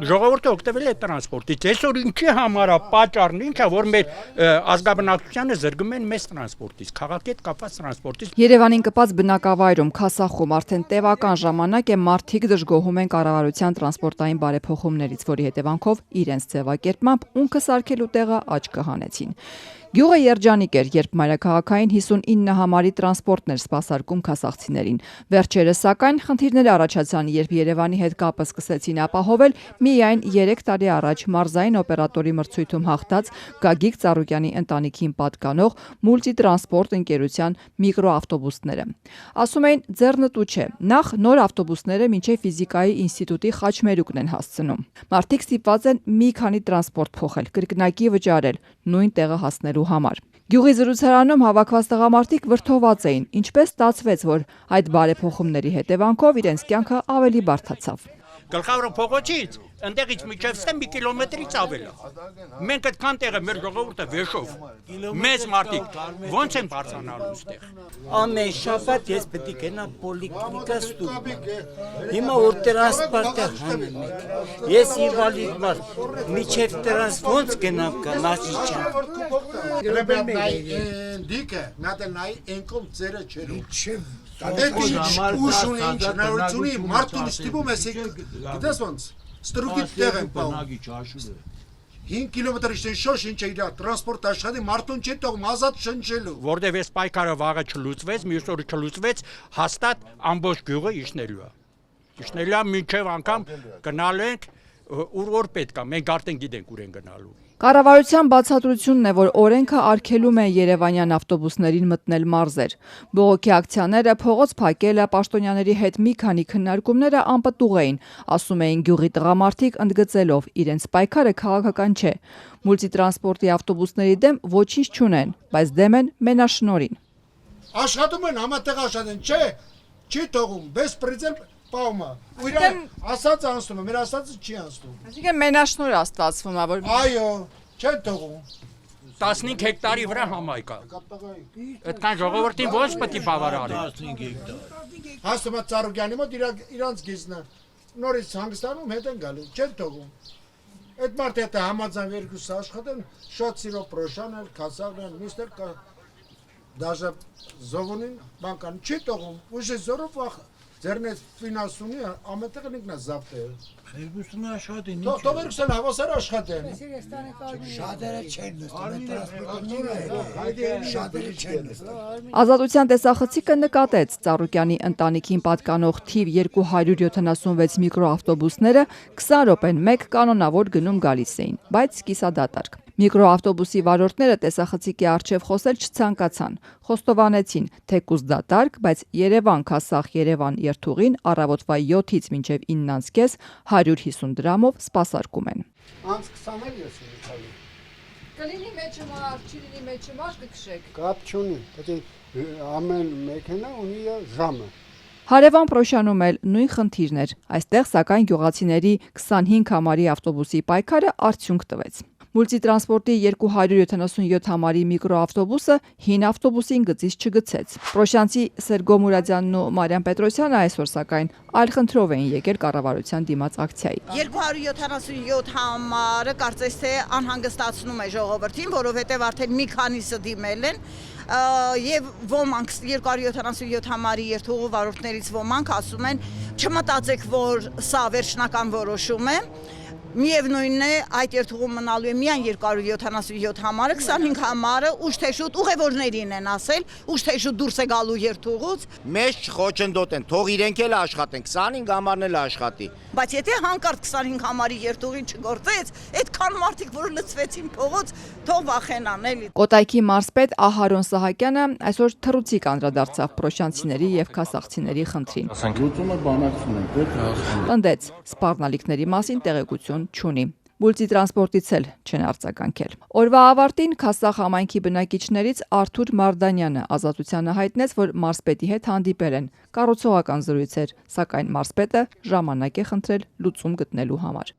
ժողովուրդը օգտվել է տրանսպորտից։ Այսօր ինչի համար է պատճառն ինչա, որ մեր ազգաբնակչությանը զրկում են մեծ տրանսպորտից, քաղաքի հետ կապված տրանսպորտից։ Երևանին կպած բնակավայրում Քասախում արդեն տևական ժամանակ է մարդիկ դժգոհում են կառավարության տրանսպորտային բարեփոխումներից, որի հետևանքով իրենց ձևակերպմամբ ունքը սարքելու տեղը աչքը հանեցին։ Գյուղը երջանիկ էր, երբ մայրաքաղաքային 59 համարի տրանսպորտն էր սպասարկում քասախցիներին։ Վերջերս սակայն խնդիրներ առաջացան, երբ Երևանի հետ կապը սկսեցին ապահովել միայն 3 տարի առաջ մարզային օպերատորի մրցույթում հաղթած Գագիկ Ծառուկյանի ընտանիքին պատկանող մուլտիտրանսպորտ ընկերության միկրոավտոբուսները։ Ասում էին ձեռնտու չէ, նախ նոր ավտոբուսները մինչև ֆիզիկայի ինստիտուտի խաչմերուկն են հասցնում։ Մարդիկ ստիպված են մի քանի տրանսպորտ փոխել, կրկնակի վճարել, նույն տեղը հասնելու համար։ Գյուղի զրուցարանում հավաքված տղամարդիկ վրդոված էին, ինչպես ստացվեց, որ այդ բարեփոխումների հետևանքով իրենց կյանքը ավելի բարդացավ։ Գլխավորը փողոցից ընդեղից միջև ստեմ մի կիլոմետրից ավել է։ Մենք այդքան տեղը մեր ժողովուրդը վեշով մեծ մարդիկ ոնց են բարձրանալու այստեղ։ Ամեն շաբաթ ես պետք է գնամ պոլիկլինիկա ստուգ։ Հիմա որ տրանսպորտը հանում եք։ Ես ինվալիդ մարդ, միջև տրանս ոնց գնամ կամացիչան։ Դիկը նատելնայի ենքով ձերը չերու։ Ուշ ունի ինչ հնարավորություն ունի մարդուն ստիպում ես գիտես ոնց ստրուկի տեղ են պահում 5 կիլոմետր շոշ ինչ է իր տրանսպորտ աշխատի մարդուն չի թողում ազատ շնչելու որտեվ այս պայքարը վաղը չլուծվեց մյուս օրը չլուծվեց հաստատ ամբողջ գյուղը իջնելու է մինչև անգամ գնալու ենք ուր որ պետք է մենք արդեն գիտենք ուր են գնալու Կառավարության բացատրությունն է, որ օրենքը արգելում է երևանյան ավտոբուսներին մտնել մարզեր։ Բողոքի ակցիաները, փողոց փակելը, պաշտոնյաների հետ մի քանի քննարկումները անպտուղ էին, ասում էին գյուղի տղամարդիկ ընդգծելով, իրենց պայքարը քաղաքական չէ։ Մուլտիտրանսպորտի ավտոբուսների դեմ ոչինչ չունեն, բայց դեմ են մենաշնորհին։ Աշխատում են համատեղ աշխատեն, չէ, չի թողում, բեսպրեդել Պաումա, ու իրան ասած անցնում է, մեր ասածը չի անցնում։ Այսինքն մենաշնորհ է ստացվում, որ Այո, չեն թողում։ 15 հեկտարի վրա համայնք է։ Այդքան ժողովրդին ոնց պետք է բավարարի։ 15 հեկտար։ Հասնում է Ծառուկյանի մոտ իրանց գիզնը։ Նորից հանգստանում հետ են գալու, չեն թողում։ Այդ մարդը հետ համաձայն երկուսը աշխատեն, շատ սիրո պրոշանել, քասաղն, միստր դաժե զովունին բանկան չի թողում, ուժի զորով վախ Ձերնես ֆինանսունի ամենտեղ ինքնա զավտը։ Երկուսն աշխատին։ Թող երկուսն հավասար աշխատեն։ Շատերը չեն նստում, շատերը չեն նստում։ Ազատության տեսախցիկը նկատեց Ծառուկյանի ընտանիքին պատկանող թիվ 276 միկրոավտոբուսները 20 րոպեն մեկ կանոնավոր գնում գալիս էին, բայց կիսադատարկ։ Միկրոավտոբուսի վարորդները տեսախցիկի առջև խոսել չցանկացան, խոստովանեցին, թեկուզ դատարկ, բայց Երևան-Քասախ-Երևան երթուղին առավոտվա 7-ից մինչև 9:30 150 դրամով սպասարկում են։ Անց 20-ը ես եմ։ Կլինի մեջը մարդ, չի լինի մեջը մարդ կքշեք։ Կապ չունի, պետք է ամեն մեքենա ունի ժամը։ Հարևան Պրոշանում էլ նույն խնդիրն էր։ Այստեղ սակայն գյուղացիների 25 համարի ավտոբուսի պայքարը արդյունք տվեց։ Մուլտիտրանսպորտի 277 համարի միկրոավտոբուսը հին ավտոբուսին գծից չգցեց։ Պրոշյանցի Սերգո Մուրադյանն ու Մարիամ Պետրոսյանը այսօր սակայն այլ խնդրով էին եկել կառավարության դիմաց ակցիայի։ 277 համարը կարծես թե անհանգստացնում է ժողովրդին, որովհետև արդեն մի քանիսը դիմել են եւ ոմանք 277 համարի երթուղու վարորդներից ոմանք ասում են չմտածեք, որ սա վերջնական որոշում է Միևնույնն է, այդ երթուղում մնալու է միայն 277 համարը, 25 համարը ուշ թե շուտ ուղևորներին են ասել, ուշ թե շուտ դուրս է գալու երթուղուց։ Մեզ չխոչընդոտեն, թող իրենք էլ աշխատեն, 25 համարն էլ աշխատի։ Բայց եթե հանկարծ 25 համարի երթուղին չգործեց, այդքան մարդիկ, որ լցվեցին փողոց, թող վախենան էլի։ Կոտայքի մարզպետ Ահարոն Սահակյանը այսօր թռուցիկ անդրադարձավ պրոշյանցիների եւ քասախցիների խնդրին։ Լուծումը բանակցում են, պետք է հասկանան։ Պնդեց, սպառնալիքների մասին տեղեկություն չունի։ Մուլտիտրանսպորտից էլ չեն արձագանքել։ Օրվա ավարտին Քասախ համայնքի բնակիչներից Արթուր Մարդանյանը Ազատությանը հայտնեց, որ մարզպետի հետ հանդիպել են։ Կառուցողական զրույց էր, սակայն մարզպետը ժամանակ է խնդրել լուծում գտնելու համար։